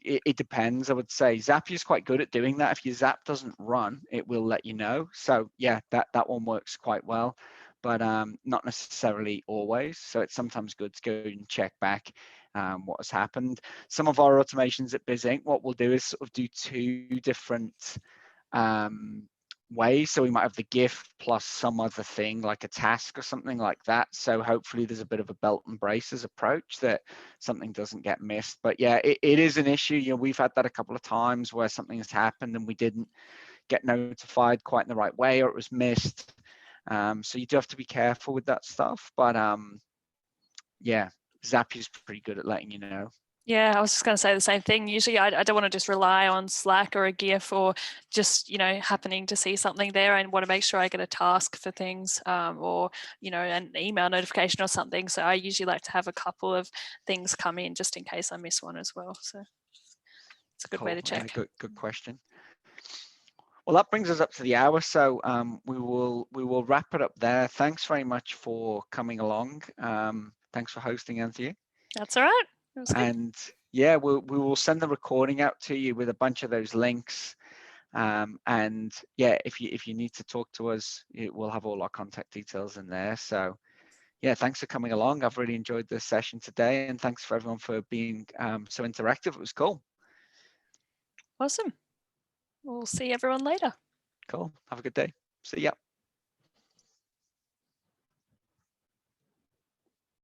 it depends. I would say Zapier is quite good at doing that. If your Zap doesn't run, it will let you know. So yeah, that one works quite well, but not necessarily always. So it's sometimes good to go and check back what has happened. Some of our automations at BizInc, what we'll do is sort of do two different ways. So we might have the GIF plus some other thing like a task or something like that. So hopefully there's a bit of a belt and braces approach that something doesn't get missed. But yeah, it is an issue. You know, we've had that a couple of times where something has happened and we didn't get notified quite in the right way, or it was missed. So you do have to be careful with that stuff. But yeah, Zapier's pretty good at letting you know. Yeah, I was just going to say the same thing. Usually I don't want to just rely on Slack or a GIF or just, happening to see something there. I want to make sure I get a task for things or, an email notification or something. So I usually like to have a couple of things come in just in case I miss one as well. So it's a good way Cool. to check. Good question. Well, that brings us up to the hour, so we will wrap it up there. Thanks very much for coming along. Thanks for hosting, Anthea. That's all right. It was good. And yeah, we will send the recording out to you with a bunch of those links. And yeah, if you need to talk to us, we'll have all our contact details in there. So yeah, thanks for coming along. I've really enjoyed this session today, and thanks for everyone for being so interactive. It was cool. Awesome. We'll see everyone later. Cool. Have a good day. See ya.